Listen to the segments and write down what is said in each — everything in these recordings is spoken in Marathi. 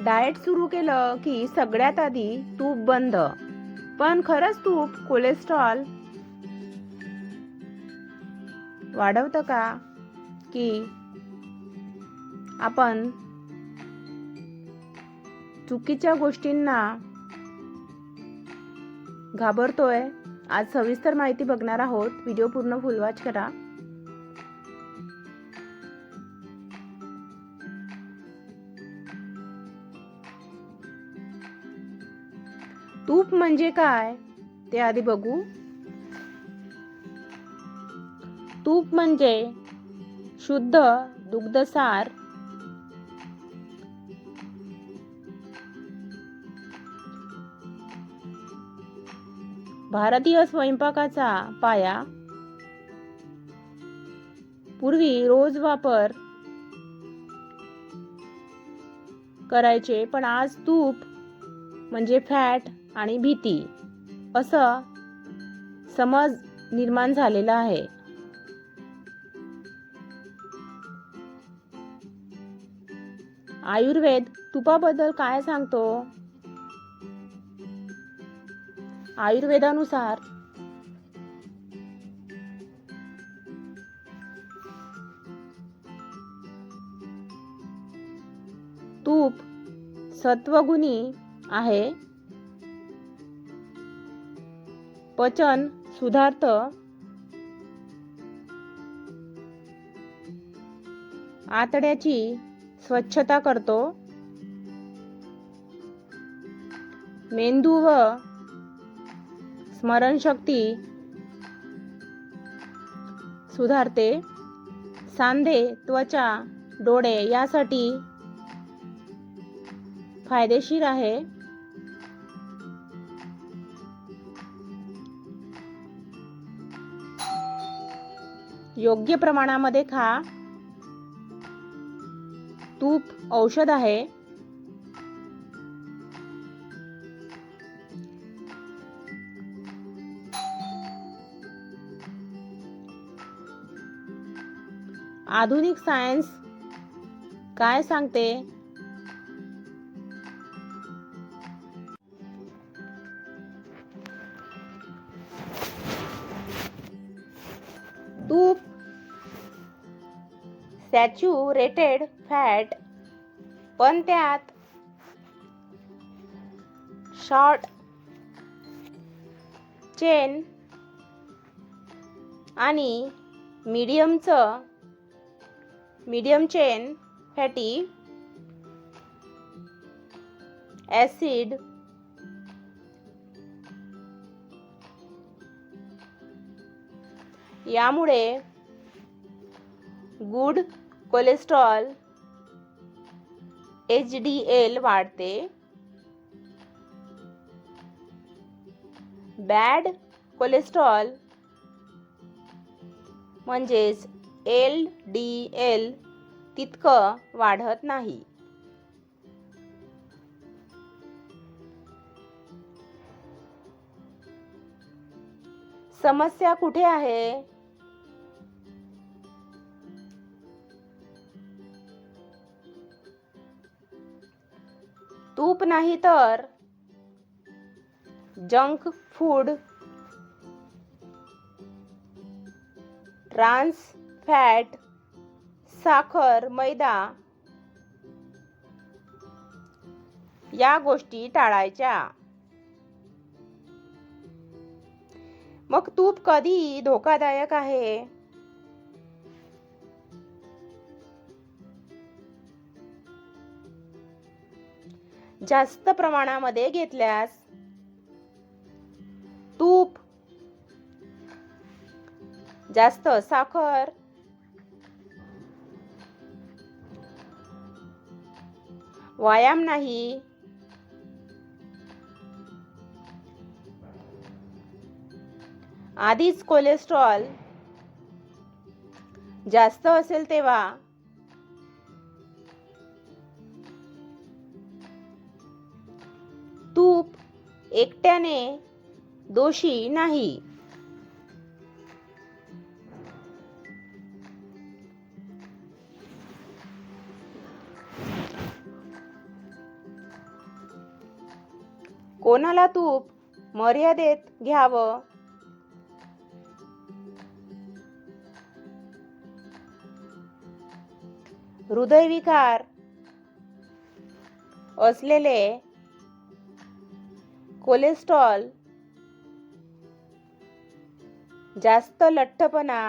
डाएट सुरू केलं की सगळ्यात आधी तूप बंद. पण खरंच तूप कोलेस्ट्रॉल वाढवतं का? की आपण चुकीच्या गोष्टींना घाबरतोय? आज सविस्तर माहिती बघणार आहोत. व्हिडिओ पूर्ण फुल वॉच करा. तूप म्हणजे काय ते आधी बघू. तूप म्हणजे शुद्ध दुग्धसार भारतीय स्वयंपाकाचा पाया. पूर्वी रोज वापर करायचे, पण आज तूप म्हणजे फॅट आणि भीती असं समज निर्माण झालेला आहे. आयुर्वेद तुपाबद्दल काय सांगतो? आयुर्वेदानुसार तूप सत्वगुणी आहे, पचन सुधारतं, आतड्याची स्वच्छता करतो, मेंदू व स्मरणशक्ती सुधारते, सांधे, त्वचा, डोळे यासाठी फायदेशीर आहे. योग्य प्रमाणामध्ये खा. तूप औषध आहे. आधुनिक सायन्स काय सांगते? तूप सॅच्युरेटेड फॅट, पण त्यात शॉर्ट चेन आणि मीडियम चेन फॅटी ॲसिड यामुळे गुड कोलेस्ट्रॉल HDL वाढते. बॅड कोलेस्ट्रॉल म्हणजेच LDL तितकं वाढत नाही. समस्या कुठे आहे? तूप नाही तर जंक फूड, ट्रान्स फॅट, साखर, मैदा या गोष्टी टाळायच्या. मग तूप कधी धोकादायक आहे? जास्त प्रमाणामध्ये घेतल्यास. तूप, जास्त साखर, व्यायाम नाही, आधीच कोलेस्ट्रॉल जास्त असेल तेव्हा, तूप एकट्याने दोषी नाही. कोणाला तूप मर्यादेत घ्यावं? हृदयविकार असलेले, कोलेस्ट्रॉल, जास्त लठ्ठपणा,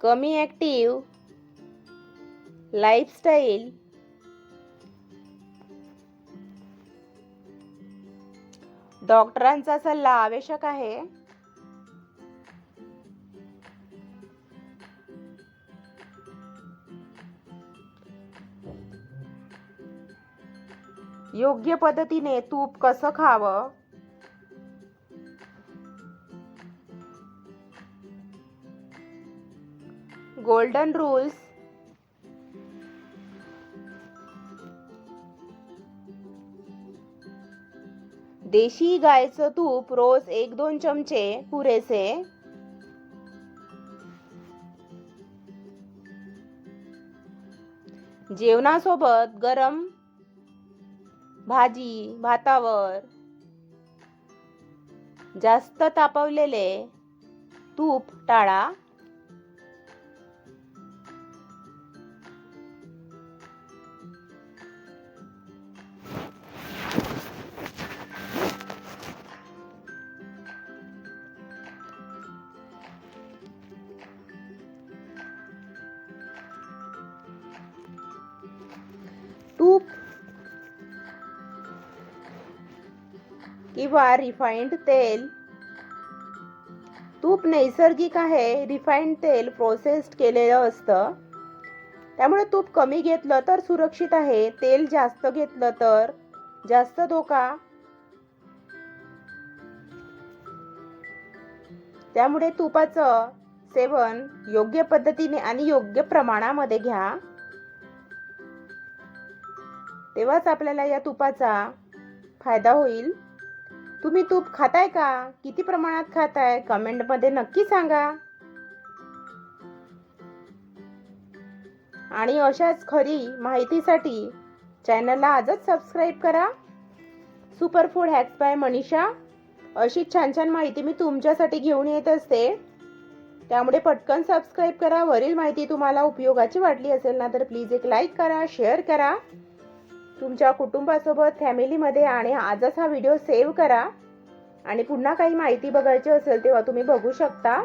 कमी ॲक्टिव्ह लाईफस्टाईल, डॉक्टरांचा सल्ला आवश्यक आहे. योग्य पद्धतीने तूप कसं खावं? Golden rules. देशी गायचं तूप रोज 1-2 चमचे पुरेसे. जेवणासोबत गरम भाजी भातावर जास्त तापवलेले तूप टाळा. तूप किंवा रिफाइंड तेल. तूप नैसर्गिक आहे, रिफाइंड तेल प्रोसेस्ड केलेलं असतं. त्यामुळे तूप कमी घेतलं तर सुरक्षित आहे, तेल जास्त घेतलं तर जास्त धोका. त्यामुळे तुपाचं सेवन योग्य पद्धतीने आणि योग्य प्रमाणामध्ये घ्या, तेव्हाच आपल्याला या तुपाचा फायदा होईल. तुम्ही तूप खाताय का? किती प्रमाणात खाताय? कमेंटमध्ये नक्की सांगा. आणि अशाच खरी माहितीसाठी चॅनलला आजच सबस्क्राईब करा. Super food hacks by Manisha. अशी छान छान माहिती मी तुमच्यासाठी घेऊन येत असते, त्यामुळे पटकन सबस्क्राईब करा. वरील माहिती तुम्हाला उपयोगाची वाटली असेल ना तर प्लीज एक लाईक करा, शेअर करा तुमच्या कुटुंबासोबत, फॅमिलीमध्ये. आणि आजच हा व्हिडिओ सेव्ह करा आणि पुन्हा काही माहिती बघायची असेल तेव्हा तुम्ही बघू शकता.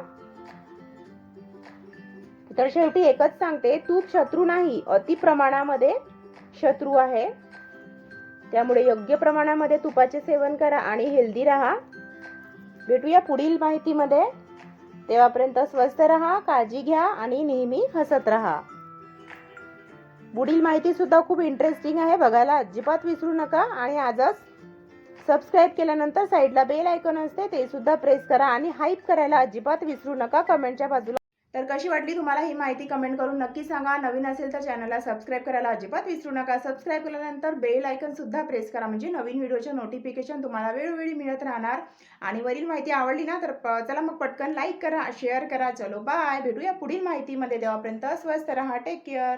तर शेवटी एकच सांगते, तूप शत्रू नाही, अति प्रमाणामध्ये शत्रू आहे. त्यामुळे योग्य प्रमाणामध्ये तुपाचे सेवन करा आणि हेल्दी राहा. भेटूया पुढील माहितीमध्ये. तेव्हापर्यंत स्वस्थ राहा, काळजी घ्या आणि नेहमी हसत राहा. पुढील माहिती सुद्धा खूप इंटरेस्टिंग आहे, बघायला अजिबात विसरू नका. आणि आजच सबस्क्राईब केल्यानंतर साईडला बेल आयकॉन असते, ते सुद्धा प्रेस करा आणि हाईप करायला अजिबात विसरू नका कमेंटच्या बाजूला. तर कशी वाटली तुम्हाला ही माहिती कमेंट करून नक्की सांगा. नवीन असेल तर चॅनलला सबस्क्राईब करायला अजिबात विसरू नका. सबस्क्राईब केल्यानंतर बेल आयकॉन सुद्धा प्रेस करा, म्हणजे नवीन व्हिडिओचे नोटिफिकेशन तुम्हाला वेळोवेळी मिळत राहणार. आणि वरील माहिती आवडली ना तर चला मग पटकन लाईक करा, शेअर करा. चलो बाय, भेटूया पुढील माहितीमध्ये. तेव्हापर्यंत स्वस्थ राहा, टेक केअर.